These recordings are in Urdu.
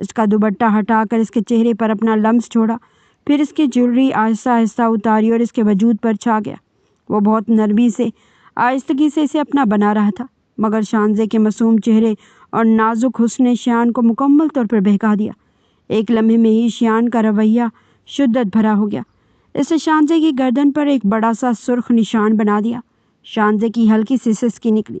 اس کا دوپٹہ ہٹا کر اس کے چہرے پر اپنا لمس چھوڑا، پھر اس کی جویلری آہستہ آہستہ اتاری اور اس کے وجود پر چھا گیا۔ وہ بہت نرمی سے، آہستگی سے اسے اپنا بنا رہا تھا، مگر شانزے کے معصوم چہرے اور نازک حسن نے شیان کو مکمل طور پر بہکا دیا۔ ایک لمحے میں ہی شیان کا رویہ شدت بھرا ہو گیا۔ اس نے شانزے کی گردن پر ایک بڑا سا سرخ نشان بنا دیا۔ شانزے کی ہلکی سی سسکی نکلی۔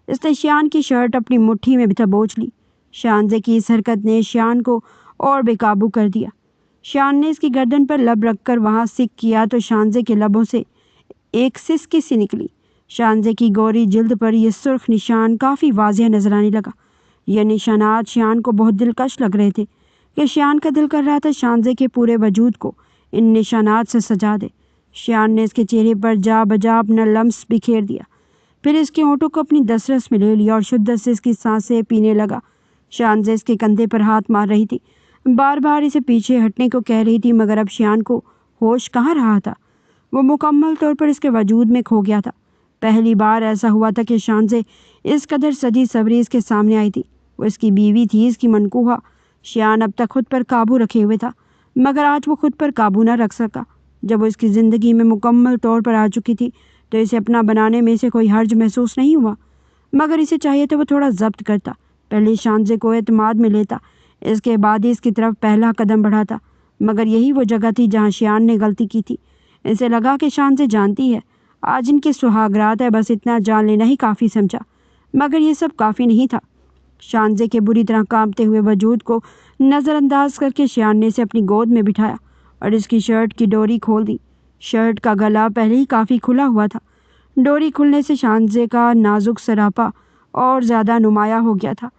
اس نے شیان کی شرٹ اپنی مٹھی میں دبوچ لی۔ شانزے کی اس حرکت نے شیان کو اور بے قابو کر دیا۔ شیان نے اس کی گردن پر لب رکھ کر وہاں سک کیا تو شانزے کے لبوں سے ایک سسکی سی نکلی۔ شانزے کی گوری جلد پر یہ سرخ نشان کافی واضح نظر آنے لگا۔ یہ نشانات شیان کو بہت دلکش لگ رہے تھے کہ شیان کا دل کر رہا تھا شانزے کے پورے وجود کو ان نشانات سے سجا دے۔ شیان نے اس کے چہرے پر جا بجا اپنا لمس بکھیر دیا، پھر اس کے ہونٹوں کو اپنی دسترس میں لے لیا اور شدت سے اس کی سانسیں پینے لگا۔ شانزے اس کے کندھے پر ہاتھ مار رہی تھی، بار بار اسے پیچھے ہٹنے کو کہہ رہی تھی، مگر اب شیان کو ہوش کہاں رہا تھا۔ وہ مکمل طور پر اس کے وجود میں کھو گیا تھا۔ پہلی بار ایسا ہوا تھا کہ شانزے اس قدر سجی سوری اس کے سامنے آئی تھی۔ وہ اس کی بیوی تھی، اس کی منکوہا۔ شیان اب تک خود پر قابو رکھے ہوئے تھا، مگر آج وہ خود پر قابو نہ رکھ سکا۔ جب وہ اس کی زندگی میں مکمل طور پر آ چکی تھی تو اسے اپنا بنانے میں اسے کوئی حرج محسوس نہیں ہوا، مگر اسے چاہیے تو وہ تھوڑا ضبط کرتا، پہلے شانزے کو اعتماد میں لیتا، اس کے بعد ہی اس کی طرف پہلا قدم بڑھاتا۔ مگر یہی وہ جگہ تھی جہاں شیان نے غلطی کی تھی۔ اسے لگا کہ شانزے جانتی ہے آج ان کے سہاگ رات ہے، بس اتنا جان لینا ہی کافی سمجھا، مگر یہ سب کافی نہیں تھا۔ شانزے کے بری طرح کانپتے ہوئے وجود کو نظر انداز کر کے شیان نے اسے اپنی گود میں بٹھایا اور اس کی شرٹ کی ڈوری کھول دی۔ شرٹ کا گلا پہلے ہی کافی کھلا ہوا تھا۔ ڈوری کھلنے سے شانزے کا نازک سراپا اور زیادہ نمایاں ہو گیا تھا۔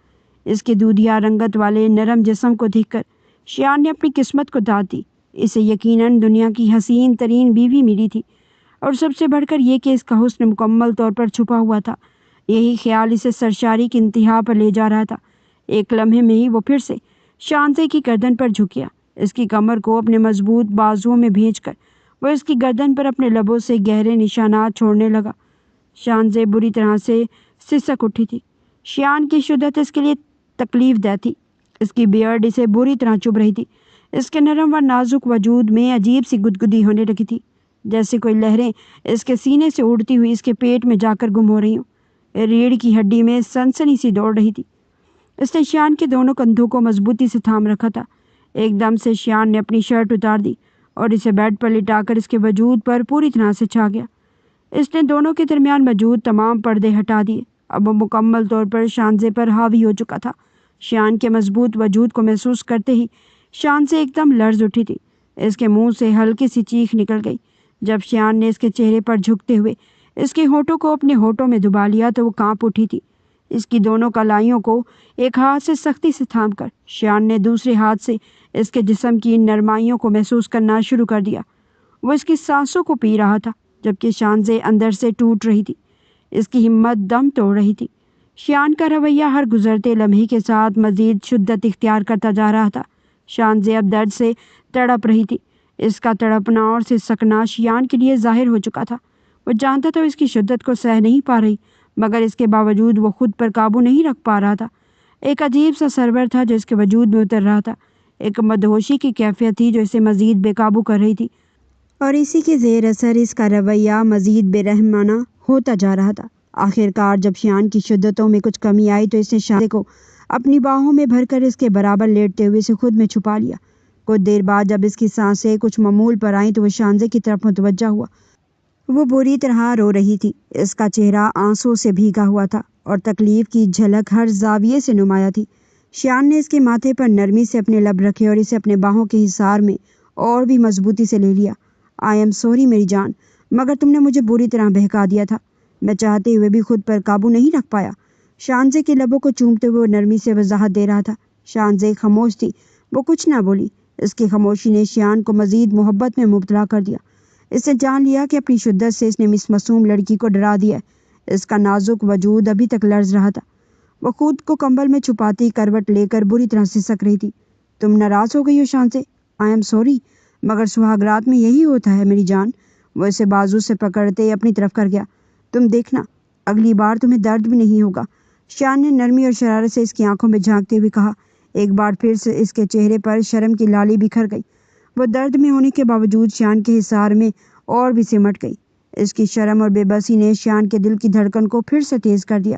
اس کے دودھیا رنگت والے نرم جسم کو دیکھ کر شیان نے اپنی قسمت کو داد دی۔ اسے یقیناً دنیا کی حسین ترین بیوی ملی تھی، اور سب سے بڑھ کر یہ کہ اس کا حسن مکمل طور پر چھپا ہوا تھا۔ یہی خیال اسے سرشاری کی انتہا پر لے جا رہا تھا۔ ایک لمحے میں ہی وہ پھر سے شانزے کی گردن پر جھک گیا۔ اس کی کمر کو اپنے مضبوط بازوؤں میں بھیج کر وہ اس کی گردن پر اپنے لبوں سے گہرے نشانات چھوڑنے لگا۔ شانزے بری طرح سے سسک اٹھی تھی۔ شیان کی شدت اس کے لیے تکلیف دہ تھی۔ اس کی بیئرڈ اسے بری طرح چبھ رہی تھی۔ اس کے نرم و نازک وجود میں عجیب سی گدگدی ہونے لگی تھی، جیسے کوئی لہریں اس کے سینے سے اڑتی ہوئی اس کے پیٹ میں جا کر گم ہو رہی ہوں۔ ریڑھ کی ہڈی میں سنسنی سی دوڑ رہی تھی۔ اس نے شیان کے دونوں کندھوں کو مضبوطی سے تھام رکھا تھا۔ ایک دم سے شیان نے اپنی شرٹ اتار دی اور اسے بیڈ پر لٹا کر اس کے وجود پر پوری طرح سے چھا گیا۔ اس نے دونوں کے درمیان موجود تمام پردے ہٹا دیے۔ اب وہ مکمل طور پر شانزے پر حاوی ہو چکا تھا۔ شیان کے مضبوط وجود کو محسوس کرتے ہی شانزے ایک دم لرز اٹھی تھی۔ اس کے منہ سے ہلکی سی چیخ نکل گئی۔ جب شیان نے اس کے چہرے پر جھکتے ہوئے اس کے ہونٹوں کو اپنے ہونٹوں میں دبا لیا تو وہ کانپ اٹھی تھی۔ اس کی دونوں کلائیوں کو ایک ہاتھ سے سختی سے تھام کر شیان نے دوسرے ہاتھ سے اس کے جسم کی نرمائیوں کو محسوس کرنا شروع کر دیا۔ وہ اس کی سانسوں کو پی رہا تھا، جبکہ شانزے اندر سے ٹوٹ رہی تھی۔ اس کی ہمت دم توڑ رہی تھی۔ شیان کا رویہ ہر گزرتے لمحے کے ساتھ مزید شدت اختیار کرتا جا رہا تھا۔ شانزے اب درد سے تڑپ رہی تھی۔ اس کا تڑپنا اور سسکنا شیان کے لیے ظاہر ہو چکا تھا۔ وہ جانتا تھا اس کی شدت کو سہ نہیں پا رہی، مگر اس کے باوجود وہ خود پر قابو نہیں رکھ پا رہا تھا۔ ایک عجیب سا سرور تھا جو اس کے وجود میں اتر رہا تھا۔ ایک مدہوشی کی کیفیت تھی جو اسے مزید بے قابو کر رہی تھی، اور اسی کے زیر اثر اس کا رویہ مزید بے رحمانہ ہوتا جا رہا تھا۔ آخر کار جب شیان کی شدتوں میں کچھ کمی آئی تو اس نے شانزے کو اپنی باہوں میں بھر کر اس کے برابر لیٹتے ہوئے اسے خود میں چھپا لیا۔ کچھ دیر بعد جب اس کی سانسیں کچھ معمول پر آئیں تو وہ شانزے کی طرف متوجہ ہوا۔ وہ بری طرح رو رہی تھی۔ اس کا چہرہ آنسوں سے بھیگا ہوا تھا اور تکلیف کی جھلک ہر زاویے سے نمایاں تھی۔ شیان نے اس کے ماتھے پر نرمی سے اپنے لب رکھے اور اسے اپنے باہوں کے حصار میں اور بھی مضبوطی سے لے لیا۔ آئی ایم سوری میری جان، مگر تم نے مجھے بری طرح بہکا دیا تھا۔ میں چاہتے ہوئے بھی خود پر قابو نہیں رکھ پایا۔ شانزے کے لبوں کو چومتے ہوئے وہ نرمی سے وضاحت دے رہا تھا۔ شانزے خاموش تھی، وہ کچھ نہ بولی۔ اس کی خاموشی نے شیان کو مزید محبت میں مبتلا کر دیا۔ اس نے جان لیا کہ اپنی شدت سے اس نے اس معصوم لڑکی کو ڈرا دیا ہے۔ اس کا نازک وجود ابھی تک لرز رہا تھا۔ وہ خود کو کمبل میں چھپاتی کروٹ لے کر بری طرح سسک رہی تھی۔ تم ناراض ہو گئی ہو شانزے؟ آئی ایم سوری، مگر سہاگ رات میں یہی ہوتا ہے میری جان۔ وہ اسے بازو سے پکڑتے اپنی طرف کر گیا۔ تم دیکھنا، اگلی بار تمہیں درد بھی نہیں ہوگا، شیان نے نرمی اور شرارت سے اس کی آنکھوں میں جھانکتے ہوئے کہا۔ ایک بار پھر سے اس کے چہرے پر شرم کی لالی بکھر گئی۔ وہ درد میں ہونے کے باوجود شیان کے حصار میں اور بھی سمٹ گئی۔ اس کی شرم اور بے بسی نے شیان کے دل کی دھڑکن کو پھر سے تیز کر دیا۔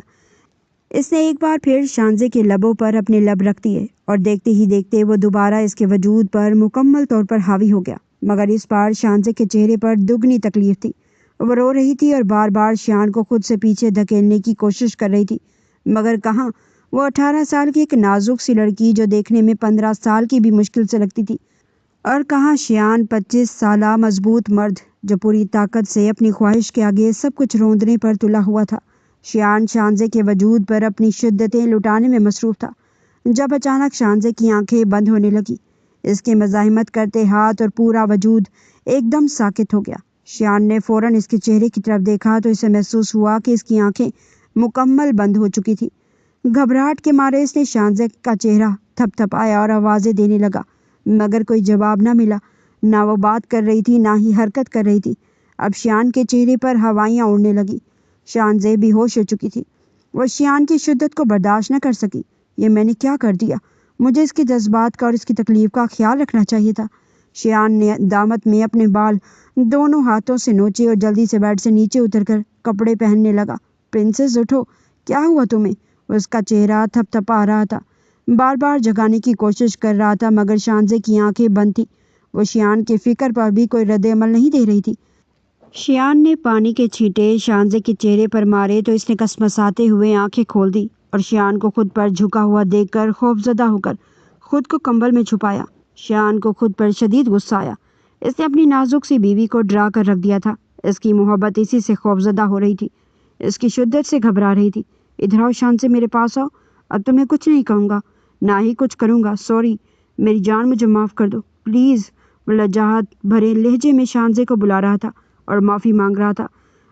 اس نے ایک بار پھر شانزے کے لبوں پر اپنے لب رکھ دیے اور دیکھتے ہی دیکھتے وہ دوبارہ اس کے وجود پر مکمل طور پر حاوی ہو گیا، مگر اس بار شانزے کے چہرے پر دگنی تکلیف تھی۔ وہ رو رہی تھی اور بار بار شیان کو خود سے پیچھے دھکیلنے کی کوشش کر رہی تھی، مگر کہاں، وہ 18 سال کی ایک نازک سی لڑکی جو دیکھنے میں 15 سال کی بھی مشکل سے لگتی تھی، اور کہاں شیان 25 سالہ مضبوط مرد جو پوری طاقت سے اپنی خواہش کے آگے سب کچھ روندنے پر تلا ہوا تھا۔ شیان شانزے کے وجود پر اپنی شدتیں لٹانے میں مصروف تھا، جب اچانک شانزے کی آنکھیں بند ہونے لگی۔ اس کے مزاحمت کرتے ہاتھ اور پورا وجود ایک دم ساکت ہو گیا۔ شیان نے فوراً اس کے چہرے کی طرف دیکھا تو اسے محسوس ہوا کہ اس کی آنکھیں مکمل بند ہو چکی تھی۔ گھبراہٹ کے مارے اس نے شانزے کا چہرہ تھپ تھپایا اور آوازیں دینے لگا، مگر کوئی جواب نہ ملا۔ نہ وہ بات کر رہی تھی، نہ ہی حرکت کر رہی تھی۔ اب شیان کے چہرے پر ہوائیاں اڑنے لگی۔ شانزے بے ہوش ہو چکی تھی۔ وہ شیان کی شدت کو برداشت نہ کر سکی۔ یہ میں نے کیا کر دیا؟ مجھے اس کے جذبات کا اور اس کی تکلیف کا خیال رکھنا چاہیے تھا۔ شیان نے دامت میں اپنے بال دونوں ہاتھوں سے نوچے اور جلدی سے بیڈ سے نیچے اتر کر کپڑے پہننے لگا۔ پرنسس اٹھو، کیا ہوا تمہیں؟ اس کا چہرہ تھپ تھپا رہا تھا، بار بار جگانے کی کوشش کر رہا تھا، مگر شانزے کی آنکھیں بند تھی۔ وہ شیان کے فکر پر بھی کوئی رد عمل نہیں دے رہی تھی۔ شیان نے پانی کے چھینٹے شانزے کے چہرے پر مارے تو اس نے کسمساتے ہوئے آنکھیں کھول دی اور شیان کو خود پر جھکا ہوا دیکھ کر خوفزدہ ہو کر خود کو کمبل میں چھپایا۔ شیان کو خود پر شدید غصہ آیا۔ اس نے اپنی نازک سی بیوی کو ڈرا کر رکھ دیا تھا۔ اس کی محبت اسی سے خوفزدہ ہو رہی تھی، اس کی شدت سے گھبرا رہی تھی۔ ادھر آؤ شانزے، میرے پاس آؤ۔ اب تمہیں کچھ نہیں کہوں گا، نہ ہی کچھ کروں گا۔ سوری، میری جان، مجھے معاف کر دو پلیز۔ وہ لجاجت بھرے لہجے میں شانزے کو بلا رہا تھا اور معافی مانگ رہا تھا۔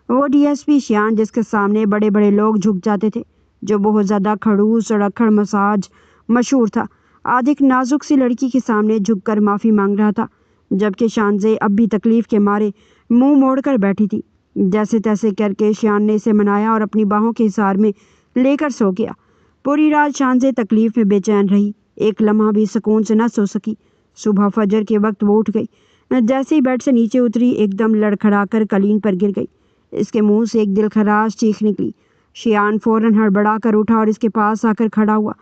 وہ ڈی ایس پی شیان جس کے سامنے بڑے بڑے لوگ جھک جاتے تھے، جو بہت زیادہ کھڑوس اور اکھڑ مساج مشہور تھا، آج ایک نازک سی لڑکی کے سامنے جھک کر معافی مانگ رہا تھا، جبکہ شانزے اب بھی تکلیف کے مارے منہ موڑ کر بیٹھی تھی۔ جیسے تیسے کر کے شیان نے اسے منایا اور اپنی باہوں کے حصار میں لے کر سو گیا۔ پوری رات شانزے تکلیف میں بے چین رہی، ایک لمحہ بھی سکون سے نہ سو سکی۔ صبح فجر کے وقت وہ اٹھ گئی۔ جیسے ہی بیڈ سے نیچے اتری، ایک دم لڑکھڑا کر قالین پر گر گئی۔ اس کے منہ سے ایک دل خراش چیخ نکلی۔ شیان فوراً ہڑبڑا کر اٹھا اور اس کے پاس آ کر کھڑا ہوا۔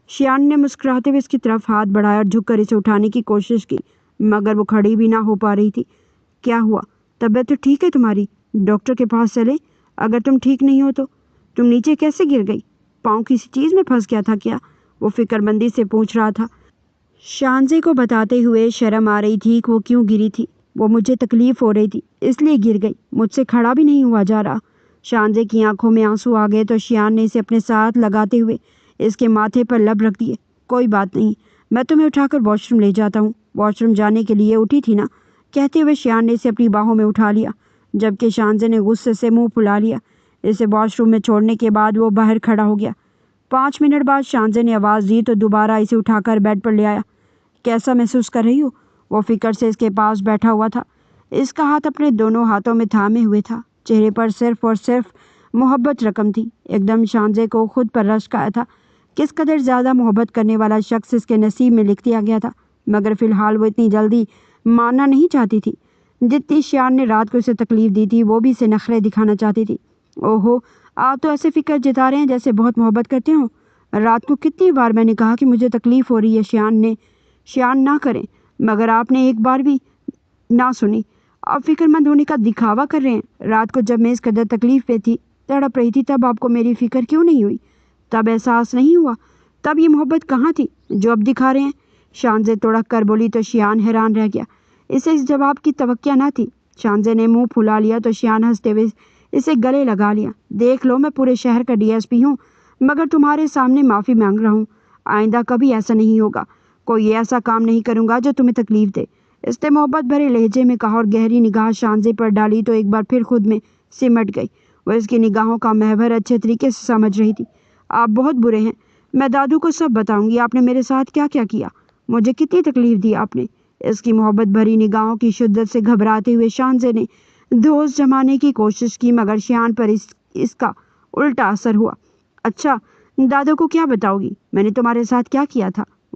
شیان نے مسکراتے ہوئے اس کی طرف ہاتھ بڑھایا اور جھک کر اسے اٹھانے کی کوشش کی، مگر وہ کھڑی بھی نہ ہو پا رہی تھی۔ کیا ہوا؟ طبیعت تو ٹھیک ہے تمہاری؟ ڈاکٹر کے پاس چلے؟ اگر تم ٹھیک نہیں ہو تو تم نیچے کیسے گر گئی؟ پاؤں کسی چیز میں پھنس گیا تھا کیا؟ وہ فکر مندی سے پوچھ رہا تھا۔ شانزے کو بتاتے ہوئے شرم آ رہی تھی کہ وہ کیوں گری تھی۔ وہ مجھے تکلیف ہو رہی تھی اس لیے گر گئی، مجھ سے کھڑا بھی نہیں ہوا جا رہا۔ شانزے کی آنکھوں میں آنسو آ گئے تو شیان نے اسے اپنے ساتھ لگاتے ہوئے اس کے ماتھے پر لب رکھ دیے۔ کوئی بات نہیں، میں تمہیں اٹھا کر واش روم لے جاتا ہوں۔ واش روم جانے کے لیے اٹھی تھی نا؟ کہتے ہوئے شیان نے اسے اپنی باہوں میں اٹھا لیا، جبکہ شانزے نے غصے سے منہ پھلا لیا۔ اسے واش روم میں چھوڑنے کے بعد وہ باہر کھڑا ہو گیا۔ 5 منٹ بعد شانزے نے آواز دی تو دوبارہ اسے اٹھا کر بیڈ پر لے آیا۔ کیسا محسوس کر رہی ہو؟ وہ فکر سے اس کے پاس بیٹھا ہوا تھا، اس کا ہاتھ اپنے دونوں ہاتھوں میں تھامے ہوئے تھا۔ چہرے پر صرف اور صرف محبت رقم تھی۔ ایک دم شانزے کو خود پر رشک آیا تھا۔ کس قدر زیادہ محبت کرنے والا شخص اس کے نصیب میں لکھ دیا گیا تھا، مگر فی الحال وہ اتنی جلدی ماننا نہیں چاہتی تھی۔ جتنی شیان نے رات کو اسے تکلیف دی تھی، وہ بھی اسے نخرے دکھانا چاہتی تھی۔ اوہو، آپ تو ایسے فکر جتا رہے ہیں جیسے بہت محبت کرتے ہوں۔ رات کو کتنی بار میں نے کہا کہ مجھے تکلیف ہو رہی ہے شیان نہ کریں، مگر آپ نے ایک بار بھی نہ سنی۔ آپ فکر مند ہونے کا دکھاوا کر رہے ہیں۔ رات کو جب میں اس قدر تکلیف پہ تھی، تڑپ رہی تھی، تب آپ کو میری فکر کیوں نہیں ہوئی؟ تب احساس نہیں ہوا؟ تب یہ محبت کہاں تھی جو اب دکھا رہے ہیں؟ شانزے تڑک کر بولی تو شیان حیران رہ گیا۔ اسے اس جواب کی توقع نہ تھی۔ شانزے نے منہ پھلا لیا تو شیان ہنستے ہوئے اسے گلے لگا لیا۔ دیکھ لو، میں پورے شہر کا ڈی ایس پی ہوں، مگر تمہارے سامنے معافی مانگ رہا ہوں۔ آئندہ کبھی ایسا نہیں ہوگا۔ کوئی ایسا کام نہیں کروں گا جو تمہیں تکلیف دے، اس نے محبت بھرے لہجے میں کہا اور گہری نگاہ شانزے پر ڈالی تو ایک بار پھر خود میں سمٹ گئی۔ وہ اس کی نگاہوں کا محور اچھے طریقے سے سمجھ رہی تھی۔ آپ بہت برے ہیں، میں دادو کو سب بتاؤں گی، آپ نے میرے ساتھ کیا کیا کیا، مجھے کتنی تکلیف دی آپ نے۔ اس کی محبت بھری نگاہوں کی شدت سے گھبراتے ہوئے شانزے نے دھوس جمانے کی کوشش کی، مگر شیان پر اس کا الٹا اثر ہوا۔ اچھا، دادو کو کیا بتاؤ گی؟ میں نے تمہارے ساتھ کیا کیا تھا؟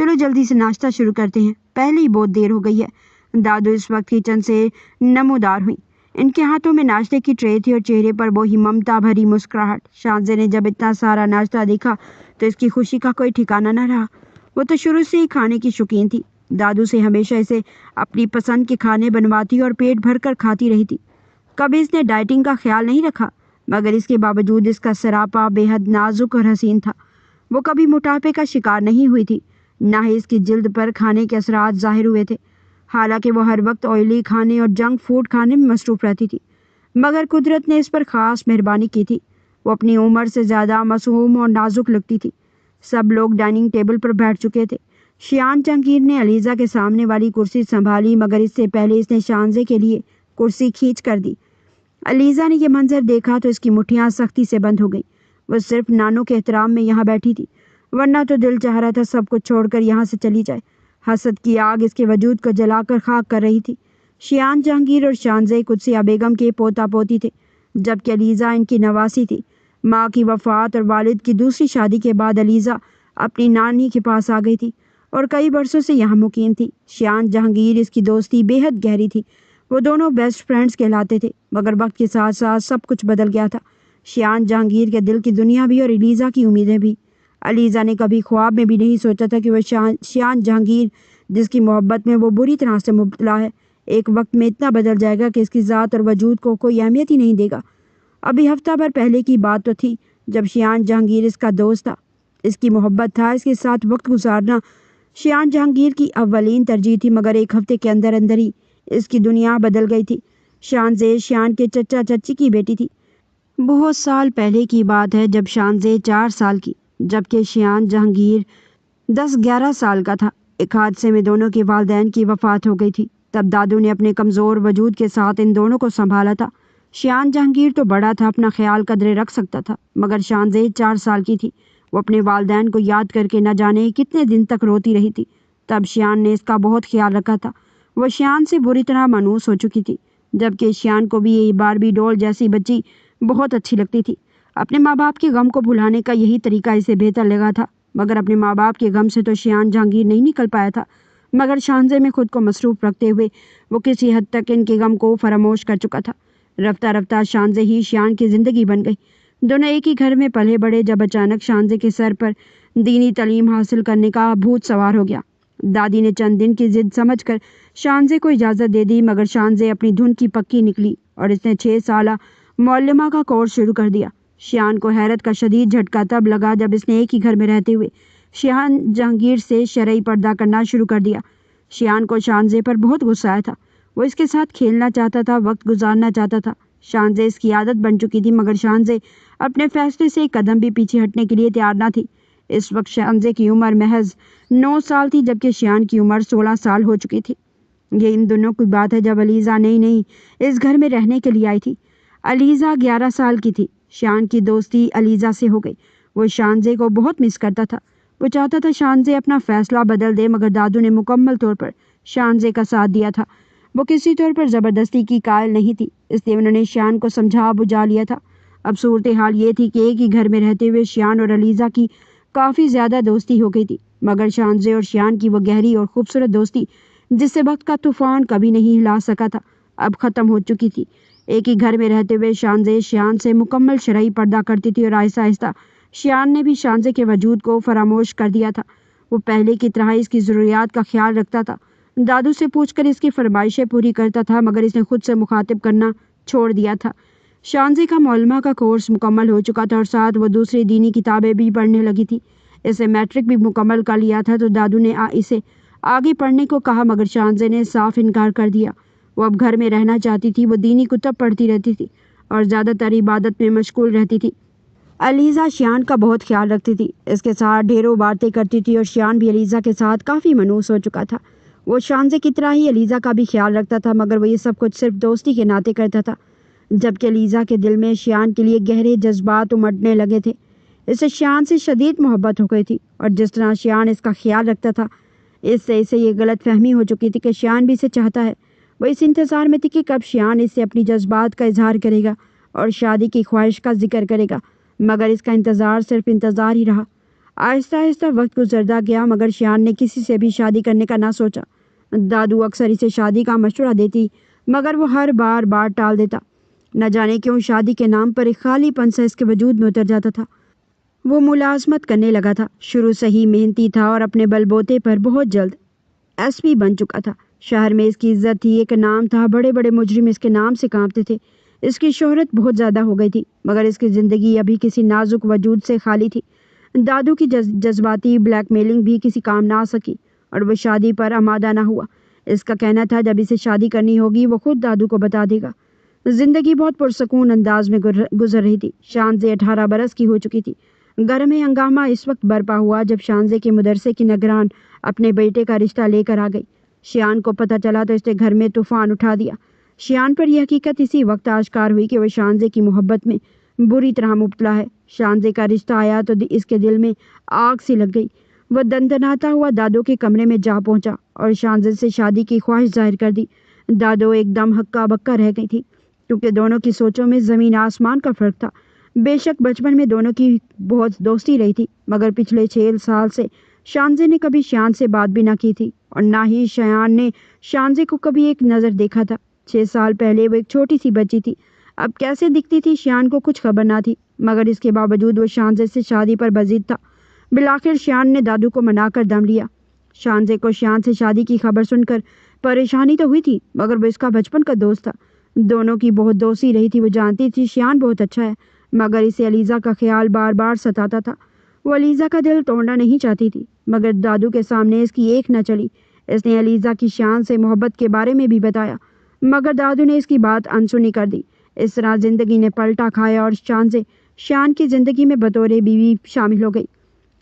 چلو جلدی سے ناشتہ شروع کرتے ہیں، پہلے ہی بہت دیر ہو گئی ہے۔ دادو اس وقت کچن سے نمودار ہوئیں۔ ان کے ہاتھوں میں ناشتے کی ٹرے تھی اور چہرے پر وہی ممتا بھری مسکراہٹ۔ شانزے نے جب اتنا سارا ناشتہ دیکھا تو اس کی خوشی کا کوئی ٹھکانہ نہ رہا۔ وہ تو شروع سے ہی کھانے کی شوقین تھی، دادو سے ہمیشہ اسے اپنی پسند کے کھانے بنواتی اور پیٹ بھر کر کھاتی رہی تھی۔ کبھی اس نے ڈائٹنگ کا خیال نہیں رکھا، مگر اس کے باوجود اس کا سراپا بے حد نازک اور حسین تھا۔ وہ کبھی موٹاپے کا شکار نہیں ہوئی تھی، نہ ہی اس کی جلد پر کھانے کے اثرات ظاہر ہوئے تھے، حالانکہ وہ ہر وقت آئلی کھانے اور جنک فوڈ کھانے میں مصروف رہتی تھی۔ مگر قدرت نے اس پر خاص مہربانی کی تھی، وہ اپنی عمر سے زیادہ معصوم اور نازک لگتی تھی۔ سب لوگ ڈائننگ ٹیبل پر بیٹھ چکے تھے۔ شیان جہانگیر نے علیزہ کے سامنے والی کرسی سنبھالی، مگر اس سے پہلے اس نے شانزے کے لیے کرسی کھینچ کر دی۔ علیزہ نے یہ منظر دیکھا تو اس کی مٹھیاں سختی سے بند ہو گئیں۔ وہ صرف نانوں کے احترام میں یہاں بیٹھی تھی، ورنہ تو دل چاہ رہا تھا سب کچھ چھوڑ کر یہاں سے چلی جائے۔ حسد کی آگ اس کے وجود کو جلا کر خاک کر رہی تھی۔ شیان جہانگیر اور شانزے قدسیہ بیگم کے پوتا پوتی تھے، جبکہ علیزہ ان کی نواسی تھی۔ ماں کی وفات اور والد کی دوسری شادی کے بعد علیزہ اپنی نانی کے پاس آ گئی تھی اور کئی برسوں سے یہاں مقیم تھی۔ شیان جہانگیر اس کی دوستی بے حد گہری تھی، وہ دونوں بیسٹ فرینڈز کہلاتے تھے، مگر وقت کے ساتھ ساتھ سب کچھ بدل گیا تھا۔ شیان جہانگیر کے دل کی دنیا بھی اور علیزہ کی امیدیں بھی۔ علیزہ نے کبھی خواب میں بھی نہیں سوچا تھا کہ وہ شیان جہانگیر، جس کی محبت میں وہ بری طرح سے مبتلا ہے، ایک وقت میں اتنا بدل جائے گا کہ اس کی ذات اور وجود کو کوئی اہمیت ہی نہیں دے گا۔ ابھی ہفتہ بھر پہلے کی بات تو تھی جب شیان جہانگیر اس کا دوست تھا، اس کی محبت تھا، اس کے ساتھ وقت گزارنا شیان جہانگیر کی اولین ترجیح تھی، مگر ایک ہفتے کے اندر اندر ہی اس کی دنیا بدل گئی تھی۔ شانزے شیان کے چچا چچی کی بیٹی تھی۔ بہت سال پہلے کی بات ہے جب شانزے 4 سال کی جبکہ شیان جہانگیر 10-11 سال کا تھا، ایک حادثے میں دونوں کے والدین کی وفات ہو گئی تھی۔ تب دادو نے اپنے کمزور وجود کے ساتھ ان دونوں کو سنبھالا تھا۔ شیان جہانگیر تو بڑا تھا، اپنا خیال قدرے رکھ سکتا تھا، مگر شانزے 4 سال کی تھی۔ وہ اپنے والدین کو یاد کر کے نہ جانے کتنے دن تک روتی رہی تھی۔ تب شیان نے اس کا بہت خیال رکھا تھا۔ وہ شیان سے بری طرح مانوس ہو چکی تھی، جبکہ شیان کو بھی یہ باربی ڈول جیسی بچی بہت اچھی لگتی تھی۔ اپنے ماں باپ کے غم کو بھلانے کا یہی طریقہ اسے بہتر لگا تھا، مگر اپنے ماں باپ کے غم سے تو شیان جہانگیر نہیں نکل پایا تھا، مگر شانزے میں خود کو مصروف رکھتے ہوئے وہ کسی حد تک ان کے غم کو فراموش کر چکا تھا۔ رفتہ رفتہ شانزے ہی شیان کی زندگی بن گئی۔ دونوں ایک ہی گھر میں پلے بڑے، جب اچانک شانزے کے سر پر دینی تعلیم حاصل کرنے کا بھوت سوار ہو گیا۔ دادی نے چند دن کی ضد سمجھ کر شانزے کو اجازت دے دی، مگر شانزے اپنی دھن کی پکی نکلی اور اس نے 6 سالہ معلمہ کا کورس شروع کر دیا۔ شیان کو حیرت کا شدید جھٹکا تب لگا جب اس نے ایک ہی گھر میں رہتے ہوئے شیان جہانگیر سے شرعی پردہ کرنا شروع کر دیا۔ شیان کو شانزے پر بہت غصہ آیا تھا، وہ اس کے ساتھ کھیلنا چاہتا تھا، وقت گزارنا چاہتا تھا۔ شانزے اس کی عادت بن چکی تھی، مگر شانزے اپنے فیصلے سے ایک قدم بھی پیچھے ہٹنے کے لیے تیار نہ تھی۔ اس وقت شانزے کی عمر محض 9 سال تھی، جبکہ شیان کی عمر 16 سال ہو چکی تھی۔ یہ ان دنوں کی بات ہے جب علیزہ نئی اس گھر میں رہنے کے لیے آئی تھی۔ علیزہ 11 سال کی تھی۔ شیان کی دوستی علیزہ سے ہو گئی۔ وہ شانزے کو بہت مس کرتا تھا، وہ چاہتا تھا شانزے اپنا فیصلہ بدل دے، مگر دادو نے مکمل طور پر شانزے کا ساتھ دیا تھا۔ وہ کسی طور پر زبردستی کی قائل نہیں تھی، اس لیے انہوں نے شیان کو سمجھا بجھا لیا تھا۔ اب صورتحال یہ تھی کہ ایک ہی گھر میں رہتے ہوئے شیان اور علیزہ کی کافی زیادہ دوستی ہو گئی تھی، مگر شانزے اور شیان کی وہ گہری اور خوبصورت دوستی جس سے وقت کا طوفان کبھی نہیں ہلا سکا تھا، اب ختم ہو چکی تھی۔ ایک ہی گھر میں رہتے ہوئے شانزے شیان سے مکمل شرعی پردہ کرتی تھی اور آہستہ آہستہ شیان نے بھی شانزے کے وجود کو فراموش کر دیا تھا۔ وہ پہلے کی طرح اس کی ضروریات کا خیال رکھتا تھا، دادو سے پوچھ کر اس کی فرمائشیں پوری کرتا تھا، مگر اس نے خود سے مخاطب کرنا چھوڑ دیا تھا۔ شانزے کا معلمہ کا کورس مکمل ہو چکا تھا اور ساتھ وہ دوسری دینی کتابیں بھی پڑھنے لگی تھی۔ اسے میٹرک بھی مکمل کر لیا تھا تو دادو نے اسے آگے پڑھنے کو کہا، مگر شانزے نے صاف انکار کر دیا۔ وہ اب گھر میں رہنا چاہتی تھی، وہ دینی کتب پڑھتی رہتی تھی اور زیادہ تر عبادت میں مشغول رہتی تھی۔ علیزہ شیان کا بہت خیال رکھتی تھی، اس کے ساتھ ڈھیروں باتیں کرتی تھی اور شیان بھی علیزہ کے ساتھ کافی منحوس ہو چکا تھا۔ وہ شانزے کی طرح ہی علیزہ کا بھی خیال رکھتا تھا، مگر وہ یہ سب کچھ صرف دوستی کے ناطے کرتا تھا، جبکہ علیزہ کے دل میں شیان کے لیے گہرے جذبات امڈنے لگے تھے۔ اسے شیان سے شدید محبت ہو گئی تھی اور جس طرح شیان اس کا خیال رکھتا تھا، اس سے اسے یہ غلط فہمی ہو چکی تھی کہ شیان بھی اسے چاہتا ہے۔ وہ اس انتظار میں تھی کہ کب شیان اس سے اپنی جذبات کا اظہار کرے گا اور شادی کی خواہش کا ذکر کرے گا، مگر اس کا انتظار صرف انتظار ہی رہا۔ آہستہ آہستہ وقت گزرتا گیا مگر شیان نے کسی سے بھی شادی کرنے کا نہ سوچا۔ دادو اکثر اسے شادی کا مشورہ دیتی مگر وہ ہر بار ٹال دیتا۔ نہ جانے کیوں شادی کے نام پر ایک خالی پن سا اس کے وجود میں اتر جاتا تھا۔ وہ ملازمت کرنے لگا تھا، شروع سے ہی محنتی تھا اور اپنے بل بوتے پر بہت جلد ایس پی بن چکا تھا۔ شہر میں اس کی عزت تھی، ایک نام تھا، بڑے بڑے مجرم اس کے نام سے کانپتے تھے۔ اس کی شہرت بہت زیادہ ہو گئی تھی مگر اس کی زندگی ابھی کسی نازک وجود سے خالی تھی۔ دادو کی جذباتی بلیک میلنگ بھی کسی کام نہ آ سکی اور وہ شادی پر آمادہ نہ ہوا۔ اس کا کہنا تھا جب اسے شادی کرنی ہوگی وہ خود دادو کو بتا دے گا۔ زندگی بہت پرسکون انداز میں گزر رہی تھی۔ شانزے 18 برس کی ہو چکی تھی۔ گھر میں ہنگامہ اس وقت برپا ہوا جب شانزے کے مدرسے کی نگران اپنے بیٹے کا رشتہ لے کر آ گئی۔ شیان کو پتہ چلا تو اس نے گھر میں طوفان اٹھا دیا۔ شیان پر یہ حقیقت اسی وقت آشکار ہوئی کہ وہ شانزے کی محبت میں بری طرح مبتلا ہے۔ شانزے کا رشتہ آیا تو اس کے دل میں آگ سی لگ گئی۔ وہ دندناتا ہوا دادو کے کمرے میں جا پہنچا اور شانزے سے شادی کی خواہش ظاہر کر دی۔ دادو ایک دم ہکا بکا رہ گئی تھی کیونکہ دونوں کی سوچوں میں زمین آسمان کا فرق تھا۔ بے شک بچپن میں دونوں کی بہت دوستی رہی تھی مگر پچھلے 6 سال سے شانزے نے کبھی شیان سے بات بھی نہ کی تھی اور نہ ہی شیان نے شانزے کو کبھی ایک نظر دیکھا تھا۔ 6 سال پہلے وہ ایک چھوٹی سی بچی تھی، اب کیسے دکھتی تھی شیان کو کچھ خبر نہ تھی مگر اس کے باوجود وہ شانزے سے شادی پر بضد تھا۔ بالآخر شیان نے دادو کو منا کر دم لیا۔ شانزے کو شیان سے شادی کی خبر سن کر پریشانی تو ہوئی تھی مگر وہ اس کا بچپن کا دوست تھا، دونوں کی بہت دوستی رہی تھی۔ وہ جانتی تھی شیان بہت اچھا ہے مگر اسے علیزہ کا خیال بار ستاتا تھا۔ وہ علیزہ کا دل توڑنا نہیں چاہتی تھی مگر دادو کے سامنے اس کی ایک نہ چلی۔ اس نے علیزہ کی شیان سے محبت کے بارے میں بھی بتایا مگر دادو نے اس کی بات انسنی کر دی۔ اس طرح زندگی نے پلٹا کھایا اور شانزے شیان کی زندگی میں بطور بیوی شامل ہو گئی۔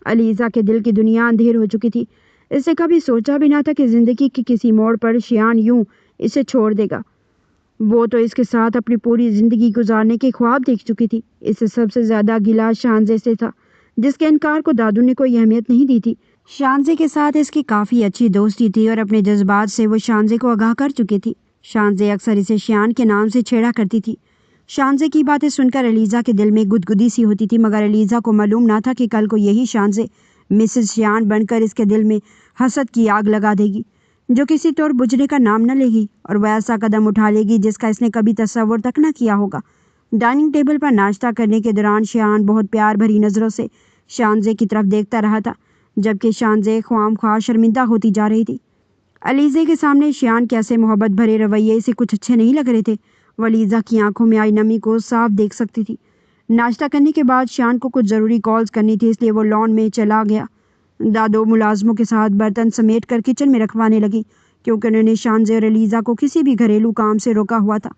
علیزہ کے دل کی دنیا اندھیر ہو چکی تھی۔ اس نے کبھی سوچا بھی نہ تھا کہ زندگی کے کسی موڑ پر شیان یوں اسے چھوڑ دے گا۔ وہ تو اس کے ساتھ اپنی پوری زندگی گزارنے کے خواب دیکھ چکی تھی۔ اسے سب سے زیادہ گلہ شانزے سے تھا جس کے انکار کو دادو نے کوئی اہمیت نہیں دی تھی۔ شانزے کے ساتھ اس کی کافی اچھی دوستی تھی اور اپنے جذبات سے وہ شانزے کو آگاہ کر چکی تھی۔ شانزے اکثر اسے شیان کے نام سے چھیڑا کرتی تھی۔ شانزے کی باتیں سن کر علیزہ کے دل میں گدگدی سی ہوتی تھی مگر علیزہ کو معلوم نہ تھا کہ کل کو یہی شانزے مسز شیان بن کر اس کے دل میں حسد کی آگ لگا دے گی جو کسی طور بجھنے کا نام نہ لے گی اور وہ ایسا قدم اٹھا لے گی جس کا اس نے کبھی تصور تک نہ کیا ہوگا۔ ڈائننگ ٹیبل پر ناشتہ کرنے کے دوران شیان بہت پیار بھری نظروں سے شانزے کی طرف دیکھتا رہا تھا جبکہ شانزے خواہ مخواہ شرمندہ ہوتی جا رہی تھی۔ علیزہ کے سامنے شیان کے ایسے محبت بھرے رویے سے کچھ اچھے نہیں لگ رہے تھے۔ وہ علیزہ کی آنکھوں میں آئی نمی کو صاف دیکھ سکتی تھی۔ ناشتہ کرنے کے بعد شیان کو کچھ ضروری کالز کرنی تھی اس لیے وہ لان میں چلا گیا۔ دادو ملازموں کے ساتھ برتن سمیٹ کر کچن میں رکھوانے لگی کیونکہ انہوں نے شانزے اور علیزہ کو کسی بھی گھریلو کام سے روکا ہوا تھا۔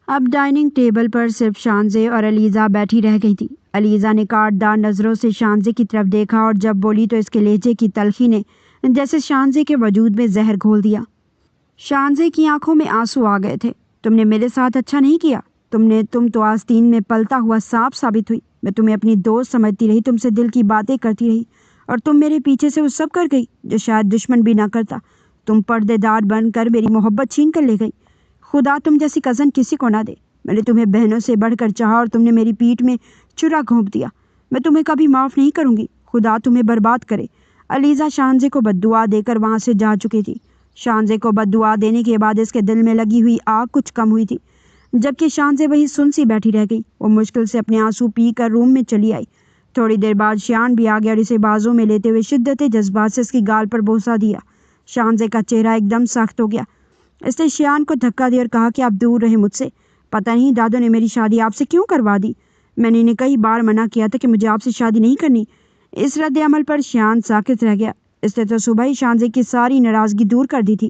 اب ڈائننگ ٹیبل پر صرف شانزے اور علیزہ بیٹھی رہ گئی تھی۔ علیزہ نے کاٹدار نظروں سے شانزے کی طرف دیکھا اور جب بولی تو اس کے لہجے کی تلخی نے جیسے شانزے کے وجود میں زہر گھول دیا۔ شانزے کی آنکھوں میں آنسو آ گئے تھے۔ تم نے میرے ساتھ اچھا نہیں کیا۔ تم تو آستین میں پلتا ہوا سانپ ثابت ہوئی۔ میں تمہیں اپنی دوست سمجھتی رہی، تم سے دل کی باتیں کرتی رہی اور تم میرے پیچھے سے وہ سب کر گئی جو شاید دشمن بھی نہ کرتا۔ تم پردے دار بن کر میری محبت چھین کر لے گئی۔ خدا تم جیسی کزن کسی کو نہ دے۔ میں نے تمہیں بہنوں سے بڑھ کر چاہا اور تم نے میری پیٹھ میں چرا گھونپ دیا۔ میں تمہیں کبھی معاف نہیں کروں گی۔ خدا تمہیں برباد کرے۔ علیزہ شانزے کو بد دعا دے کر وہاں سے جا چکی تھی۔ شانزے کو بد دعا دینے کے بعد اس کے دل میں لگی ہوئی آگ کچھ کم ہوئی تھی جبکہ شانزے وہیں سن سی بیٹھی رہ گئی۔ وہ مشکل سے اپنے آنسو پی کر روم میں چلی آئی۔ تھوڑی دیر بعد شیان بھی آ گیا اور اسے بازوں میں لیتے ہوئے شدت جذبات سے اس کی گال پر بوسہ دیا۔ شانزے کا چہرہ ایک دم سخت ہو گیا۔ اس نے شیان کو دھکا دیا اور کہا کہ آپ دور رہیں مجھ سے۔ پتہ نہیں دادو نے میری شادی آپ سے کیوں کروا دی۔ میں نے انہیں کئی بار منع کیا تھا کہ مجھے آپ سے شادی نہیں کرنی۔ اس رد عمل پر شیان ساکت رہ گیا۔ اس نے تو صبح ہی شانزے کی ساری ناراضگی دور کر دی تھی۔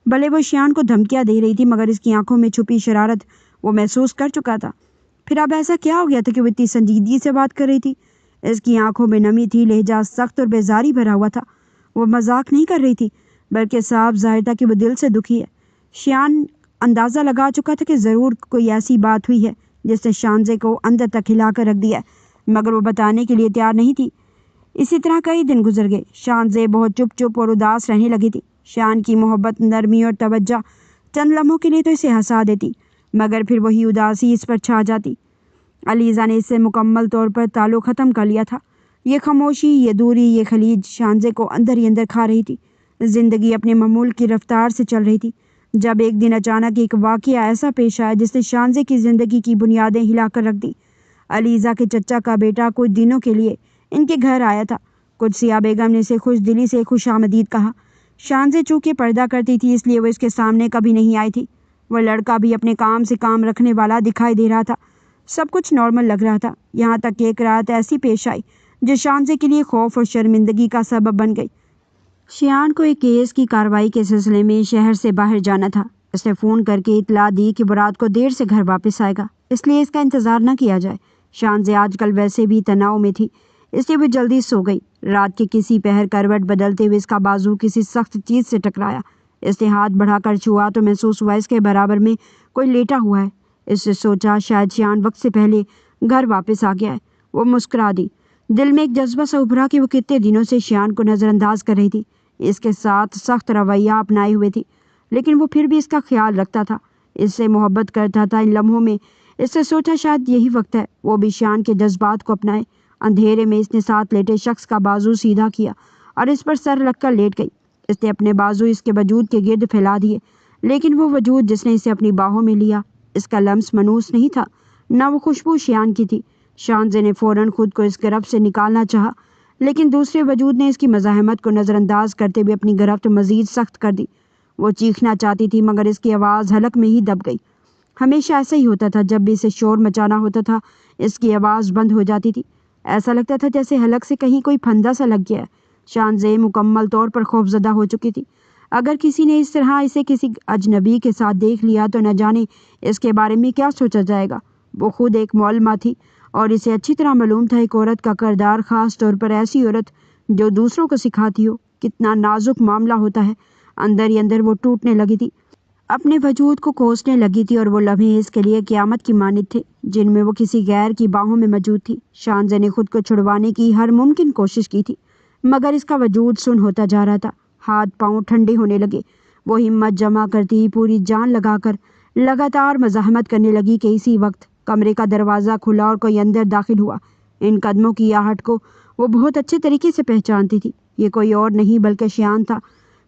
بھلے وہ شیان کو دھمکیاں دے رہی تھی مگر اس کی آنکھوں میں چھپی شرارت وہ محسوس کر چکا تھا۔ پھر اب ایسا کیا ہو گیا تھا کہ وہ اتنی سنجیدگی سے بات کر رہی تھی؟ اس کی آنکھوں میں نمی تھی، لہجہ سخت اور بیزاری بھرا ہوا تھا۔ وہ مذاق نہیں کر رہی تھی بلکہ صاف ظاہر تھا کہ وہ دل سے دکھی ہے۔ شیان اندازہ لگا چکا تھا کہ ضرور کوئی ایسی بات ہوئی ہے جس نے شانزے کو اندر تک ہلا کر رکھ دیا ہے مگر وہ بتانے کے لیے تیار نہیں تھی۔ اسی طرح کئی دن گزر گئے۔ شانزے بہت چپ اور اداس رہنے لگی تھی۔ شیان کی محبت، نرمی اور توجہ چند لمحوں کے لیے تو اسے ہنسا دیتی مگر پھر وہی اداسی اس پر چھا جاتی۔ علیزہ نے اس سے مکمل طور پر تعلق ختم کر لیا تھا۔ یہ خاموشی، یہ دوری، یہ خلیج شانزے کو اندر ہی اندر کھا رہی تھی۔ زندگی اپنے معمول کی رفتار سے چل رہی تھی، جب ایک دن اچانک ایک واقعہ ایسا پیش آیا جس نے شانزے کی زندگی کی بنیادیں ہلا کر رکھ دی۔ علیزہ کے چچا کا بیٹا کچھ دنوں کے لیے ان کے گھر آیا تھا۔ قدسیہ بیگم نے اسے خوش دلی سے خوش آمدید کہا۔ شانزے چونکہ پردہ کرتی تھی اس لیے وہ اس کے سامنے کبھی نہیں آئی تھی۔ وہ لڑکا بھی اپنے کام سے کام رکھنے والا دکھائی دے رہا تھا۔ سب کچھ نارمل لگ رہا تھا، یہاں تک کہ ایک رات ایسی پیش آئی جو شانزے کے لیے خوف اور شرمندگی کا سبب بن گئی۔ شیان کو ایک کیس کی کارروائی کے سلسلے میں شہر سے باہر جانا تھا۔ اس نے فون کر کے اطلاع دی کہ وہ رات کو دیر سے گھر واپس آئے گا، اس لیے اس کا انتظار نہ کیا جائے۔ شانزے آج کل ویسے بھی تناؤ میں تھی، اس لیے وہ جلدی سو گئی۔ رات کے کسی پہر کروٹ بدلتے ہوئے اس کا بازو کسی سخت چیز سے ٹکرایا۔ اس نے ہاتھ بڑھا کر چھوا تو محسوس ہوا اس کے برابر میں کوئی لیٹا ہوا ہے۔ اس نے سوچا شاید شیان وقت سے پہلے گھر واپس آ گیا ہے۔ وہ مسکرا دی۔ دل میں ایک جذبہ سا ابھرا کہ وہ کتنے دنوں سے شیان کو نظر انداز کر رہی تھی، اس کے ساتھ سخت رویہ اپنائے ہوئے تھی، لیکن وہ پھر بھی اس کا خیال رکھتا تھا، اس سے محبت کرتا تھا۔ ان لمحوں میں اس نے سوچا شاید یہی وقت ہے وہ بھی شیان کے جذبات کو اپنائے۔ اندھیرے میں اس نے ساتھ لیٹے شخص کا بازو سیدھا کیا اور اس پر سر رکھ کر لیٹ گئی۔ اس نے اپنے بازو اس کے وجود کے گرد پھیلا دیے، لیکن وہ وجود جس نے اسے اپنی باہوں میں لیا، اس کا لمس منوس نہیں تھا، نہ وہ خوشبو شیان کی تھی۔ شانزے نے فوراً خود کو اس گرفت سے نکالنا چاہا، لیکن دوسرے وجود نے اس کی مزاحمت کو نظر انداز کرتے ہوئے اپنی گرفت مزید سخت کر دی۔ وہ چیخنا چاہتی تھی مگر اس کی آواز حلق میں ہی دب گئی۔ ہمیشہ ایسا ہی ہوتا تھا، جب بھی اسے شور مچانا ہوتا تھا اس کی آواز بند ہو جاتی تھی۔ ایسا لگتا تھا جیسے حلق سے کہیں کوئی پھندا سا لگ گیا ہے۔ شانزے مکمل طور پر خوفزدہ ہو چکی تھی۔ اگر کسی نے اس طرح اسے کسی اجنبی کے ساتھ دیکھ لیا تو نہ جانے اس کے بارے میں کیا سوچا جائے گا۔ وہ خود ایک معلمہ تھی اور اسے اچھی طرح معلوم تھا ایک عورت کا کردار، خاص طور پر ایسی عورت جو دوسروں کو سکھاتی ہو، کتنا نازک معاملہ ہوتا ہے۔ اندر ہی اندر وہ ٹوٹنے لگی تھی، اپنے وجود کو کوسنے لگی تھی، اور وہ لمحے اس کے لیے قیامت کی مانند تھے جن میں وہ کسی غیر کی باہوں میں موجود تھی۔ شانزے نے خود کو چھڑوانے کی ہر ممکن کوشش کی تھی، مگر اس کا وجود سن ہوتا جا رہا تھا۔ ہاتھ پاؤں ٹھنڈے ہونے لگے۔ وہ ہمت جمع کرتی پوری جان لگا کر لگاتار مزاحمت کرنے لگی کہ اسی وقت کمرے کا دروازہ کھلا اور کوئی اندر داخل ہوا۔ ان قدموں کی آہٹ کو وہ بہت اچھے طریقے سے پہچانتی تھی، یہ کوئی اور نہیں بلکہ شیان تھا۔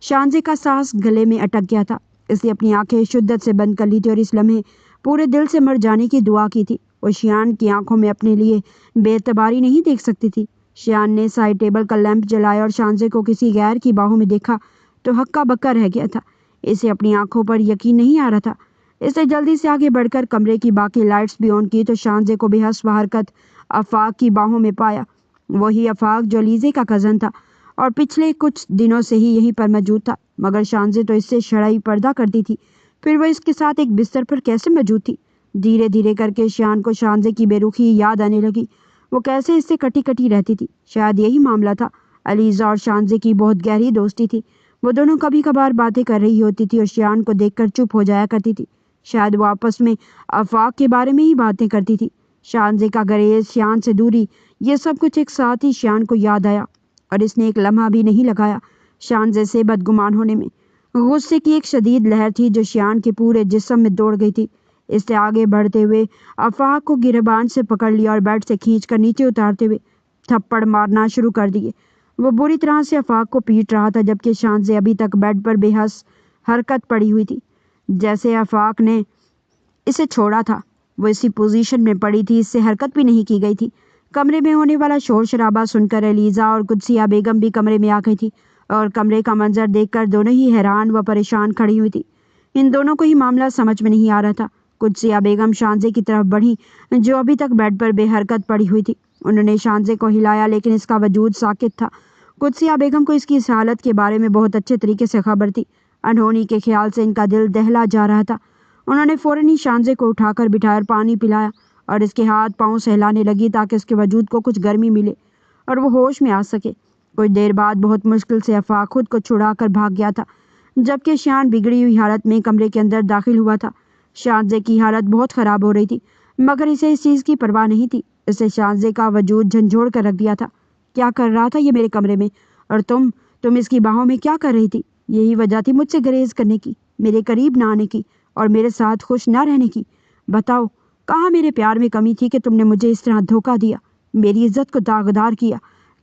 شانزے کا سانس گلے میں اٹک گیا تھا، اس نے اپنی آنکھیں شدت سے بند کر لی تھی اور اس لمحے پورے دل سے مر جانے کی دعا کی تھی۔ وہ شیان کی آنکھوں میں اپنے لیے بے اعتباری نہیں دیکھ سکتی تھی۔ شیان نے سائڈ ٹیبل کا لیمپ جلایا اور شانزے کو کسی غیر کی باہوں میں دیکھا تو ہکا بکا رہ گیا تھا۔ اسے اپنی آنکھوں پر یقین نہیں آ رہا تھا۔ اس نے جلدی سے آگے بڑھ کر کمرے کی باقی لائٹس بھی آن کی تو شانزے کو بے حس و حرکت آفاق کی باہوں میں پایا۔ وہی آفاق جو علیزے کا کزن تھا اور پچھلے کچھ دنوں سے ہی یہیں پر موجود تھا، مگر شانزے تو اس سے شرعی پردہ کرتی تھی، پھر وہ اس کے ساتھ ایک بستر پر کیسے موجود تھی؟ دھیرے دھیرے کر کے شیان کو شانزے کی بے رخی یاد آنے لگی۔ وہ کیسے اس سے کٹی کٹی رہتی تھی۔ شاید یہی معاملہ تھا۔ علیزہ اور شانزے کی بہت گہری دوستی تھی۔ وہ دونوں کبھی کبھار باتیں کر رہی ہوتی تھی اور شیان کو دیکھ کر چپ ہو جایا کرتی تھی۔ شاید وہ آپس میں آفاق کے بارے میں ہی باتیں کرتی تھی۔ شانزے کا گریز، شیان سے دوری، یہ سب کچھ ایک ساتھ ہی شیان کو یاد آیا اور اس نے ایک لمحہ بھی نہیں لگایا شانزے سے بدگمان ہونے میں۔ غصے کی ایک شدید لہر تھی جو شیان کے پورے جسم میں دوڑ گئی تھی۔ اس نے آگے بڑھتے ہوئے آفاق کو گریبان سے پکڑ لیا اور بیڈ سے کھینچ کر نیچے اتارتے ہوئے تھپڑ مارنا شروع کر دیے۔ وہ بری طرح سے آفاق کو پیٹ رہا تھا جبکہ شانزے ابھی تک بیڈ پر بے حس حرکت پڑی ہوئی تھی، جیسے آفاق نے اسے چھوڑا تھا۔ وہ اسی پوزیشن میں پڑی تھی، اس سے حرکت بھی نہیں کی گئی تھی۔ کمرے میں ہونے والا شور شرابہ سن کر علیزہ اور قدسیہ بیگم بھی کمرے میں آ گئی تھی اور کمرے کا منظر دیکھ کر دونوں ہی حیران و پریشان کھڑی ہوئی تھی۔ ان دونوں کو ہی معاملہ سمجھ میں نہیں آ رہا تھا۔ قدسیہ بیگم شانزے کی طرف بڑھیں جو ابھی تک بیڈ پر بے حرکت پڑی ہوئی تھی۔ انہوں نے شانزے کو ہلایا لیکن اس کا وجود ساکت تھا۔ قدسیہ بیگم کو اس کی اس حالت کے بارے میں بہت اچھے طریقے سے خبر تھی۔ انہونی کے خیال سے ان کا دل دہلا جا رہا تھا۔ انہوں نے فوراً ہی شانزے کو اٹھا کر بٹھایا اور پانی پلایا اور اس کے ہاتھ پاؤں سہلانے لگی تاکہ اس کے وجود کو کچھ گرمی ملے اور وہ ہوش میں آ سکے۔ کچھ دیر بعد بہت مشکل سے آفاق خود کو چھڑا کر بھاگ گیا تھا جبکہ شیان بگڑی ہوئی حالت میں کمرے کے اندر داخل ہوا تھا۔ شانزے کی حالت بہت خراب ہو رہی تھی مگر اسے اس چیز کی پرواہ نہیں تھی۔ اسے شانزے کا وجود جھنجھوڑ کر رکھ دیا تھا۔ کیا کر رہا تھا یہ میرے کمرے میں؟ اور تم اس کی باہوں میں کیا کر رہی تھی؟ یہی وجہ تھی مجھ سے گریز کرنے کی، میرے قریب نہ آنے کی اور میرے ساتھ خوش نہ رہنے کی۔ بتاؤ کہاں میرے پیار میں کمی تھی کہ تم نے مجھے اس طرح دھوکہ دیا، میری عزت کو داغدار کیا؟